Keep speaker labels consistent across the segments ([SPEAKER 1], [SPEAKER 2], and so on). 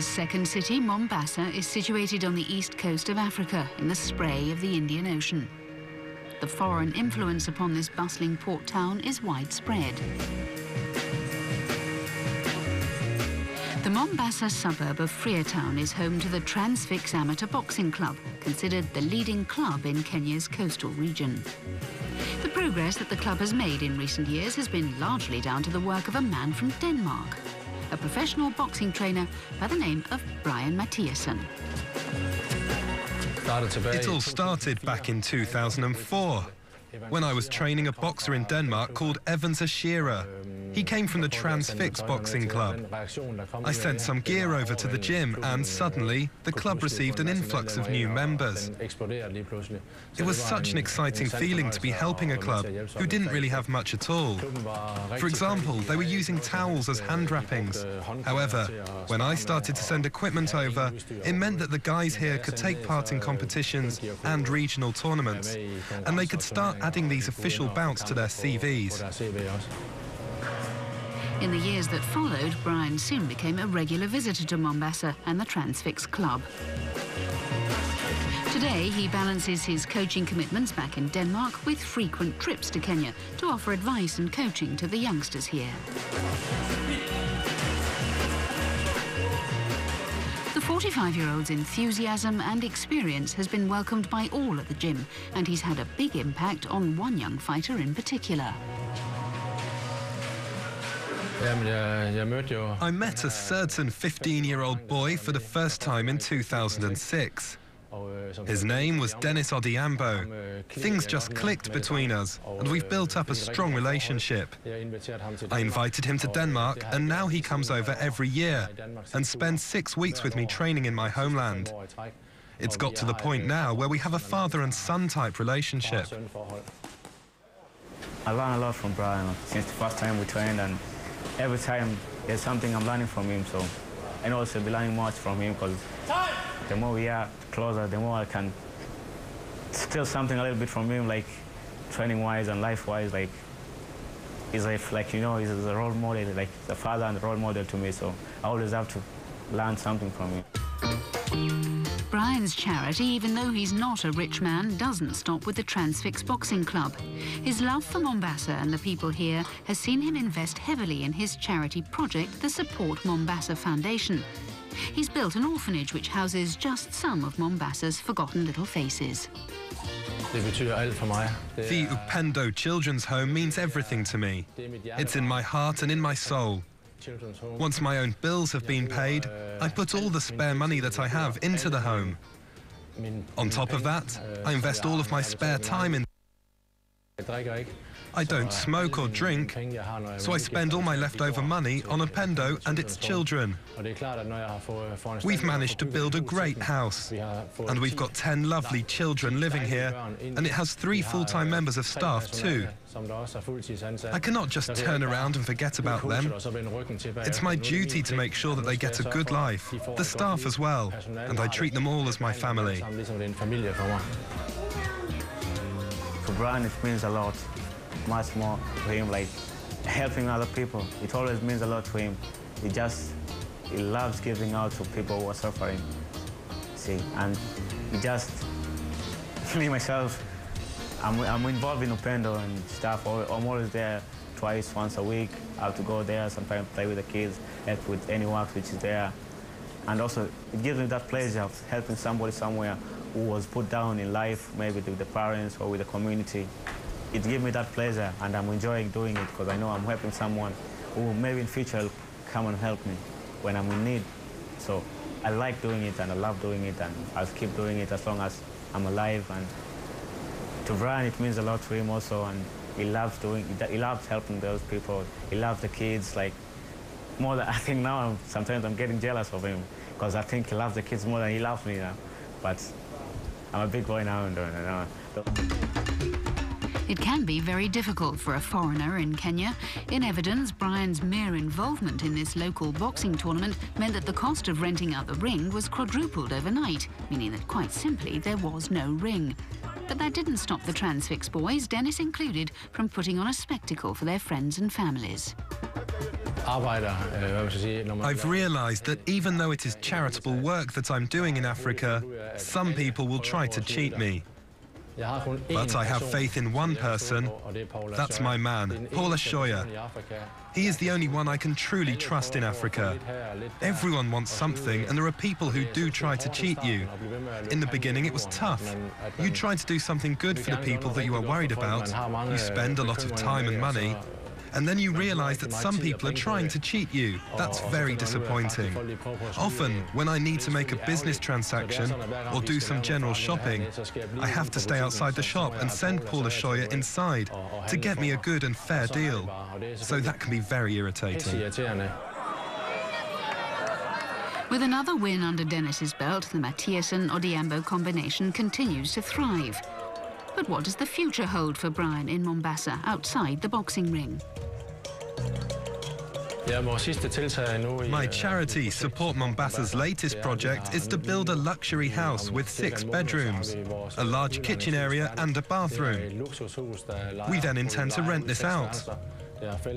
[SPEAKER 1] Kenya's second city, Mombasa, is situated on the east coast of Africa in the spray of the Indian Ocean. The foreign influence upon this bustling port town is widespread. The Mombasa suburb of Freetown is home to the Transfix Amateur Boxing Club, considered the leading club in Kenya's coastal region. The progress that the club has made in recent years has been largely down to the work of a man from Denmark, a professional boxing trainer by the name of Brian Mathiasen.
[SPEAKER 2] It all started back in 2004, when I was training a boxer in Denmark called Evans Ashira. He came from the Transfix Boxing Club. I sent some gear over to the gym and suddenly the club received an influx of new members. It was such an exciting feeling to be helping a club who didn't really have much at all. For example, they were using towels as hand wrappings. However, when I started to send equipment over, it meant that the guys here could take part in competitions and regional tournaments, and they could start adding these official bouts to their CVs.
[SPEAKER 1] In the years that followed, Brian soon became a regular visitor to Mombasa and the Transfix Club. Today, he balances his coaching commitments back in Denmark with frequent trips to Kenya to offer advice and coaching to the youngsters here. The 45-year-old's enthusiasm and experience has been welcomed by all at the gym, and he's had a big impact on one young fighter in particular.
[SPEAKER 2] I met a certain 15-year-old boy for the first time in 2006. His name was Odhiambo. Things just clicked between us, and we've built up a strong relationship. I invited him to Denmark, and now he comes over every year and spends 6 weeks with me training in my homeland. It's got to the point now where we have a father and son type relationship.
[SPEAKER 3] I learned a lot from Brian since the first time we trained, and every time there's something I'm learning from him, so I know I'll be learning much from him, because the more we are closer, the more I can steal something a little bit from him, like training-wise and life-wise. Like, he's like, you know, he's a role model, like the father and the role model to me, so I always have to learn something from him.
[SPEAKER 1] Brian's charity, even though he's not a rich man, doesn't stop with the Transfix Boxing Club. His love for Mombasa and the people here has seen him invest heavily in his charity project, the Support Mombasa Foundation. He's built an orphanage which houses just some of Mombasa's forgotten little faces.
[SPEAKER 2] The Upendo Childrens Home means everything to me. It's in my heart and in my soul. Once my own bills have been paid, I put all the spare money that I have into the home. On top of that, I invest all of my spare time in. I don't smoke or drink, so I spend all my leftover money on Upendo and its children. We've managed to build a great house, and we've got 10 lovely children living here, and it has 3 full-time members of staff too. I cannot just turn around and forget about them. It's my duty to make sure that they get a good life, the staff as well, and I treat them all as my family.
[SPEAKER 3] For Brian, it means a lot. Much more to him, like helping other people. It always means a lot to him. He loves giving out to people who are suffering. See, and me myself, I'm involved in Upendo and stuff. I'm always there once a week. I have to go there, sometimes play with the kids, help with any work which is there. And also, it gives me that pleasure of helping somebody somewhere who was put down in life, maybe with the parents or with the community. It gives me that pleasure, and I'm enjoying doing it because I know I'm helping someone who maybe in future will come and help me when I'm in need. So I like doing it and I love doing it, and I'll keep doing it as long as I'm alive. And to Brian, it means a lot to him also, and he loves helping those people. He loves the kids, like more than I think now. Sometimes I'm getting jealous of him because I think he loves the kids more than he loves me now. But I'm a big boy now, and
[SPEAKER 1] It can be very difficult for a foreigner in Kenya. In evidence, Brian's mere involvement in this local boxing tournament meant that the cost of renting out the ring was quadrupled overnight, meaning that quite simply there was no ring. But that didn't stop the Transfix boys, Dennis included, from putting on a spectacle for their friends and families.
[SPEAKER 2] I've realized that even though it is charitable work that I'm doing in Africa, some people will try to cheat me. But I have faith in one person. That's my man, Paul Ashoya. He is the only one I can truly trust in Africa. Everyone wants something, and there are people who do try to cheat you. In the beginning, it was tough. You try to do something good for the people that you are worried about. You spend a lot of time and money. And then you realize that some people are trying to cheat you. That's very disappointing. Often, when I need to make a business transaction or do some general shopping, I have to stay outside the shop and send Paul Ashoya inside to get me a good and fair deal. So that can be very irritating.
[SPEAKER 1] With another win under Dennis's belt, the Mathiasen-Odhiambo combination continues to thrive. But what does the future hold for Brian in Mombasa, outside the boxing ring?
[SPEAKER 2] My charity, Support Mombasa's latest project, is to build a luxury house with 6 bedrooms, a large kitchen area and a bathroom. We then intend to rent this out,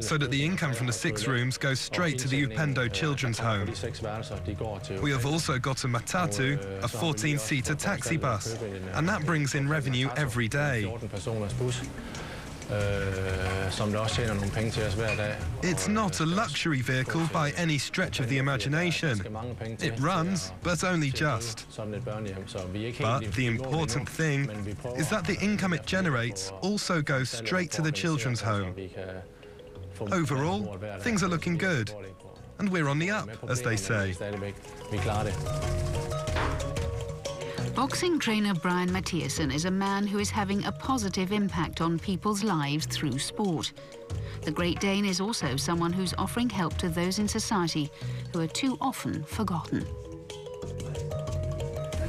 [SPEAKER 2] so that the income from the 6 rooms goes straight to the Upendo Childrens Home. We have also got a matatu, a 14-seater taxi bus, and that brings in revenue every day. It's not a luxury vehicle by any stretch of the imagination. It runs, but only just. But the important thing is that the income it generates also goes straight to the children's home. Overall, things are looking good, and we're on the up, as they say.
[SPEAKER 1] Boxing trainer Brian Mathiasen is a man who is having a positive impact on people's lives through sport. The Great Dane is also someone who's offering help to those in society who are too often forgotten.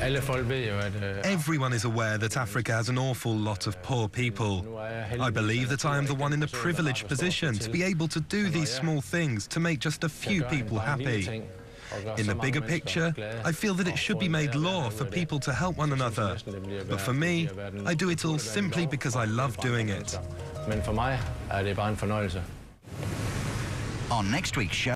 [SPEAKER 2] Everyone is aware that Africa has an awful lot of poor people. I believe that I am the one in the privileged position to be able to do these small things to make just a few people happy. In the bigger picture, I feel that it should be made law for people to help one another. But for me, I do it all simply because I love doing it.
[SPEAKER 4] On next week's show.